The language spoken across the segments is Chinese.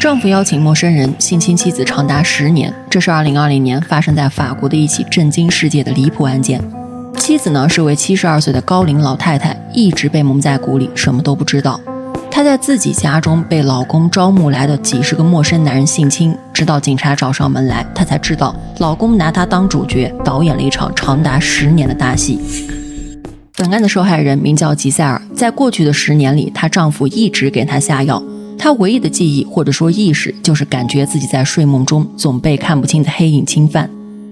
丈夫邀请陌生人性侵妻子长达10年，这是2020年发生在法国的一起震惊世界的离谱案件。妻子呢是位72岁的高龄老太太，一直被蒙在鼓里，什么都不知道。她在自己家中被老公招募来的几十个陌生男人性侵，直到警察找上门来，她才知道老公拿她当主角，导演了一场长达10年的大戏。本案的受害人名叫吉塞尔，在过去的10年里，她丈夫一直给她下药。她唯一的记忆或者说意识，就是感觉自己在睡梦中总被看不清的黑影侵犯。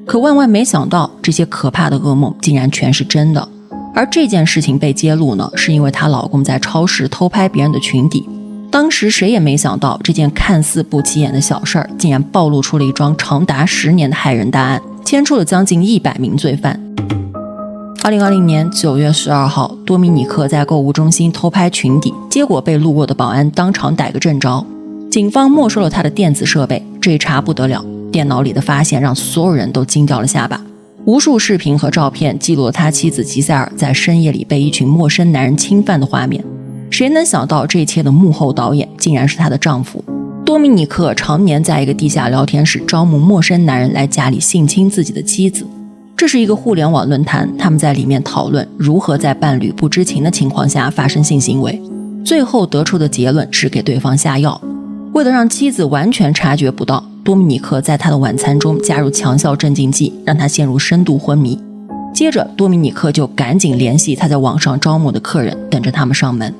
可万万没想到，这些可怕的噩梦竟然全是真的。而这件事情被揭露呢，是因为她老公在超市偷拍别人的裙底。当时谁也没想到，这件看似不起眼的小事儿，竟然暴露出了一桩长达10年的害人大案，牵出了将近100名罪犯。2020年9月12号，多米尼克在购物中心偷拍裙底，结果被路过的保安当场逮个正着。警方没收了他的电子设备，这一查不得了，电脑里的发现让所有人都惊掉了下巴。无数视频和照片记录了他妻子吉塞尔在深夜里被一群陌生男人侵犯的画面。谁能想到这一切的幕后导演竟然是她的丈夫。多米尼克常年在一个地下聊天室招募陌生男人来家里性侵自己的妻子。这是一个互联网论坛，他们在里面讨论如何在伴侣不知情的情况下发生性行为，最后得出的结论是给对方下药。为了让妻子完全察觉不到，多米尼克在他的晚餐中加入强效镇静剂，让他陷入深度昏迷。接着多米尼克就赶紧联系他在网上招募的客人，等着他们上门。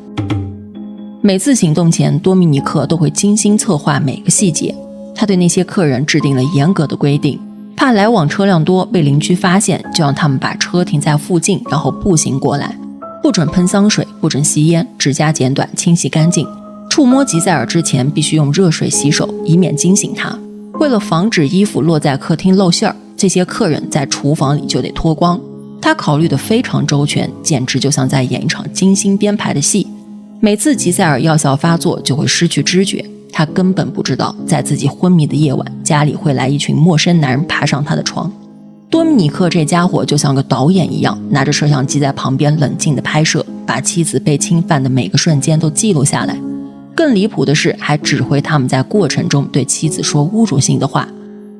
每次行动前，多米尼克都会精心策划每个细节。他对那些客人制定了严格的规定，怕来往车辆多被邻居发现，就让他们把车停在附近，然后步行过来。不准喷香水，不准吸烟，指甲剪短，清洗干净。触摸吉塞尔之前必须用热水洗手，以免惊醒他。为了防止衣服落在客厅露馅儿，这些客人在厨房里就得脱光。他考虑得非常周全，简直就像在演一场精心编排的戏。每次吉塞尔药效发作就会失去知觉，他根本不知道在自己昏迷的夜晚，家里会来一群陌生男人爬上他的床。多米尼克这家伙就像个导演一样，拿着摄像机在旁边冷静地拍摄，把妻子被侵犯的每个瞬间都记录下来。更离谱的是，还指挥他们在过程中对妻子说侮辱性的话。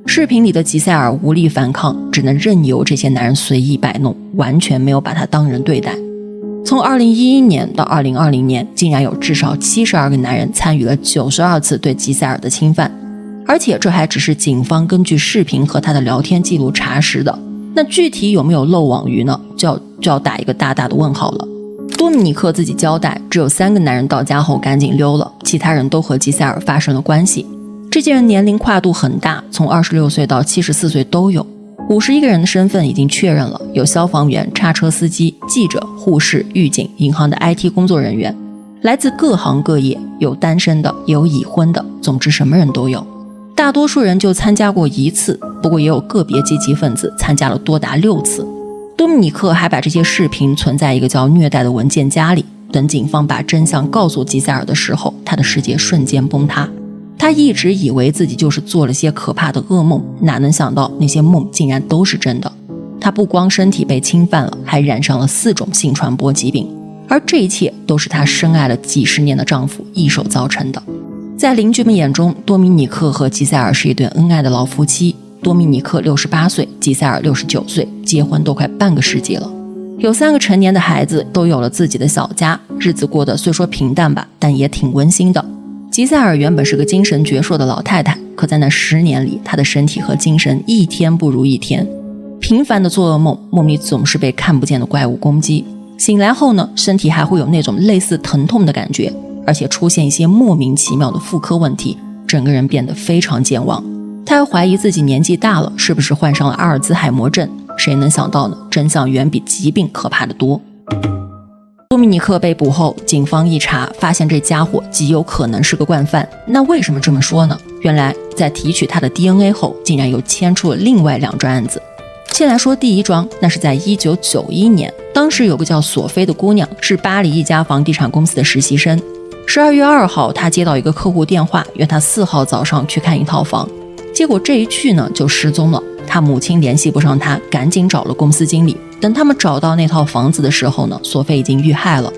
视频里的吉塞尔无力反抗，只能任由这些男人随意摆弄，完全没有把他当人对待。从2011年到2020年，竟然有至少72个男人参与了92次对吉塞尔的侵犯，而且这还只是警方根据视频和他的聊天记录查实的。那具体有没有漏网鱼呢？就要打一个大大的问号了。多米尼克自己交代，只有3个男人到家后赶紧溜了，其他人都和吉塞尔发生了关系。这些人年龄跨度很大，从26岁到74岁都有。51个人的身份已经确认了，有消防员、叉车司机、记者、护士、狱警、银行的 IT 工作人员，来自各行各业，有单身的，也有已婚的，总之什么人都有。大多数人就参加过1次，不过也有个别积极分子参加了多达6次。多米尼克还把这些视频存在一个叫虐待的文件夹里，等警方把真相告诉吉塞尔的时候，他的世界瞬间崩塌。他一直以为自己就是做了些可怕的噩梦，哪能想到那些梦竟然都是真的。他不光身体被侵犯了，还染上了4种性传播疾病，而这一切都是他深爱了几十年的丈夫一手造成的。在邻居们眼中，多米尼克和吉塞尔是一对恩爱的老夫妻。多米尼克68岁，吉塞尔69岁，结婚都快半个世纪了，有3个成年的孩子，都有了自己的小家，日子过得虽说平淡吧，但也挺温馨的。吉塞尔原本是个精神矍铄的老太太，可在那10年里，她的身体和精神一天不如一天，频繁的做噩梦，梦里总是被看不见的怪物攻击。醒来后呢，身体还会有那种类似疼痛的感觉，而且出现一些莫名其妙的妇科问题，整个人变得非常健忘。他还怀疑自己年纪大了，是不是患上了阿尔兹海默症？谁能想到呢？真相远比疾病可怕得多。多米尼克被捕后，警方一查，发现这家伙极有可能是个惯犯。那为什么这么说呢？原来在提取他的 DNA 后，竟然又牵出了另外2桩案子。先来说第一桩，那是在1991年，当时有个叫索菲的姑娘，是巴黎一家房地产公司的实习生。12月2号，她接到一个客户电话，约她4号早上去看一套房。结果这一去呢，就失踪了。他母亲联系不上他，赶紧找了公司经理。等他们找到那套房子的时候呢，索菲已经遇害了。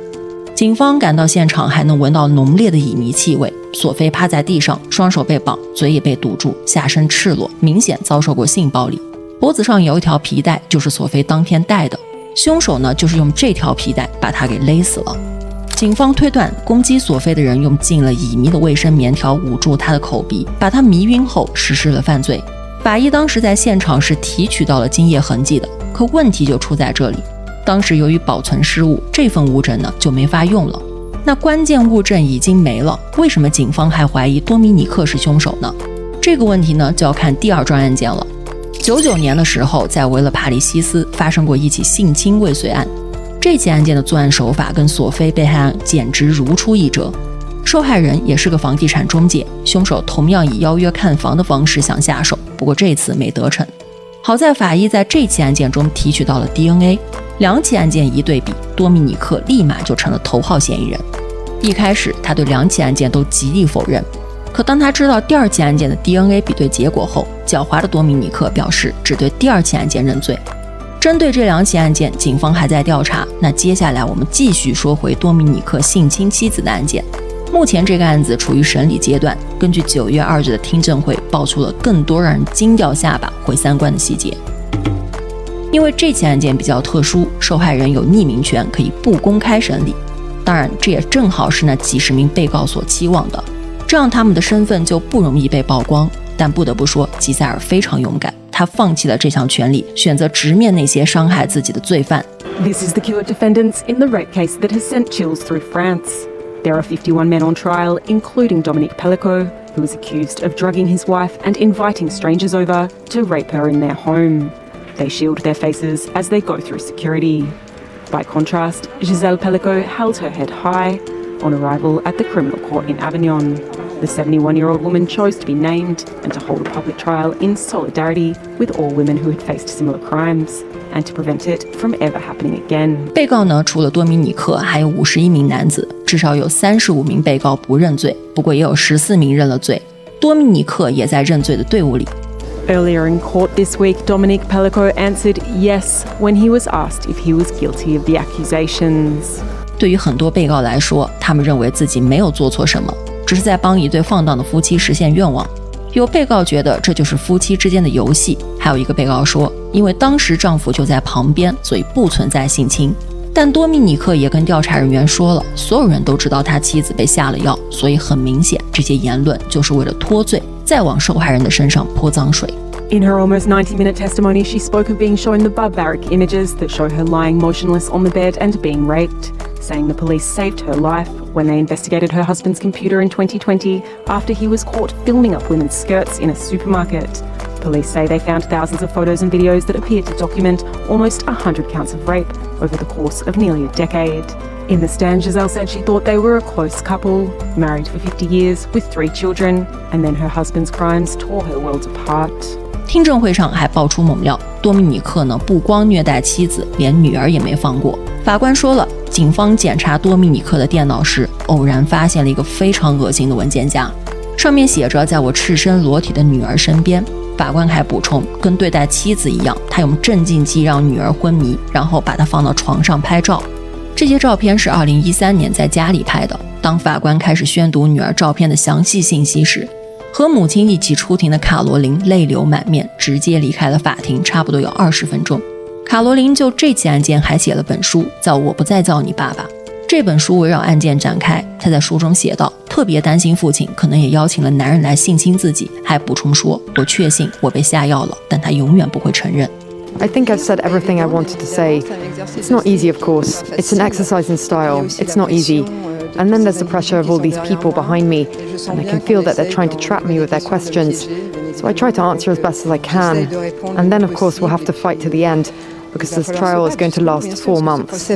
警方赶到现场，还能闻到浓烈的乙醚气味。索菲趴在地上，双手被绑，嘴也被堵住，下身赤裸，明显遭受过性暴力。脖子上有一条皮带，就是索菲当天戴的。凶手呢，就是用这条皮带把她给勒死了。警方推断，攻击索菲的人用浸了乙醚的卫生棉条捂住她的口鼻，把她迷晕后实施了犯罪。法医当时在现场是提取到了精液痕迹的，可问题就出在这里，当时由于保存失误，这份物证呢就没法用了。那关键物证已经没了，为什么警方还怀疑多米尼克是凶手呢？这个问题呢就要看第二桩案件了。99年的时候，在维勒帕利西斯发生过一起性侵未遂案，这起案件的作案手法跟索菲被害案简直如出一辙。受害人也是个房地产中介，凶手同样以邀约看房的方式想下手，不过这次没得逞。好在法医在这起案件中提取到了 DNA， 两起案件一对比，多米尼克立马就成了头号嫌疑人。一开始他对两起案件都极力否认，可当他知道第二起案件的 DNA 比对结果后，狡猾的多米尼克表示只对第二起案件认罪。针对这两起案件，警方还在调查。那接下来我们继续说回多米尼克性侵妻子的案件。目前这个案子处于审理阶段，根据9月2日的听证会爆出了更多让人惊掉下巴、毁三观的细节。因为这起案件比较特殊，受害人有匿名权，可以不公开审理。当然，这也正好是那几十名被告所期望的，这样他们的身份就不容易被曝光。但不得不说，吉塞尔非常勇敢，他放弃了这项权利，选择直面那些伤害自己的罪犯。 This is the killer defendants in the rape case that has sent chills through France. There are 51 men on trial, including Dominique Pellicot, who is accused of drugging his wife and inviting strangers over to rape her in their home. They shield their faces as they go through security. By contrast, Gisèle Pellicot held her head high on arrival at the criminal court in Avignon. The 71-year-old woman chose to be named and to hold a public trial in solidarity with all women who had faced similar crimes and to prevent it from ever happening again. 被告呢，除了多米尼克，还有51名男子，至少有35名被告不认罪，不过也有14名认了罪。多米尼克也在认罪的队伍里。Earlier in court this week, Dominique Pellicot answered yes when he was asked if he was guilty of the accusations. 对于很多被告来说，他们认为自己没有做错什么，只是在帮一对放荡的夫妻实现愿望。有被告觉得这就是夫妻之间的游戏，还有一个被告说，因为当时丈夫就在旁边，所以不存在性侵。但多米尼克也跟调查人员说了，所有人都知道他妻子被下了药，所以很明显，这些言论就是为了脱罪，再往受害人的身上泼脏水。In her almost 90-minute testimony, she spoke of being shown the barbaric images that show her lying motionless on the bed and being raped, saying the police saved her life when they investigated her husband's computer in 2020 after he was caught filming up women's skirts in a supermarket. Police say they found thousands of photos and videos that appear to document almost 100 counts of rape over the course of nearly a decade. In the stand, Gisèle said she thought they were a close couple, married for 50 years with 3 children, and then her husband's crimes tore her worlds apart. 听证会上还爆出猛料，多米尼克呢不光虐待妻子，连女儿也没放过。法官说了，警方检查多米尼克的电脑时，偶然发现了一个非常恶心的文件夹，上面写着在我赤身裸体的女儿身边。法官还补充，跟对待妻子一样，他用镇静剂让女儿昏迷，然后把她放到床上拍照。这些照片是2013年在家里拍的。当法官开始宣读女儿照片的详细信息时，和母亲一起出庭的卡罗琳泪流满面，直接离开了法庭，差不多有20分钟。卡罗琳就这起案件还写了本书，叫《我不再叫你爸爸》。这本书围绕案件展开，他在书中写道，特别担心父亲可能也邀请了男人来性侵自己，还补充说，我确信我被下药了，但他永远不会承认。I think I've said everything I wanted to say. It's not easy, of course. It's an exercise in style. It's not easy. And then there's the pressure of all these people behind me, and I can feel that they're trying to trap me with their questions. So I try to answer as best as I can. And then, of course, we'll have to fight to the end, because this trial is going to last 4 months.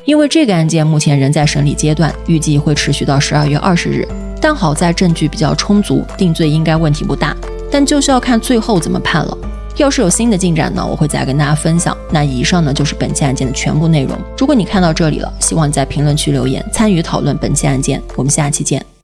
因为这个案件目前仍在审理阶段，预计会持续到12月20日。但好在证据比较充足，定罪应该问题不大。但就是要看最后怎么判了。要是有新的进展呢，我会再跟大家分享。那以上呢就是本期案件的全部内容。如果你看到这里了，希望你在评论区留言，参与讨论本期案件。我们下期见。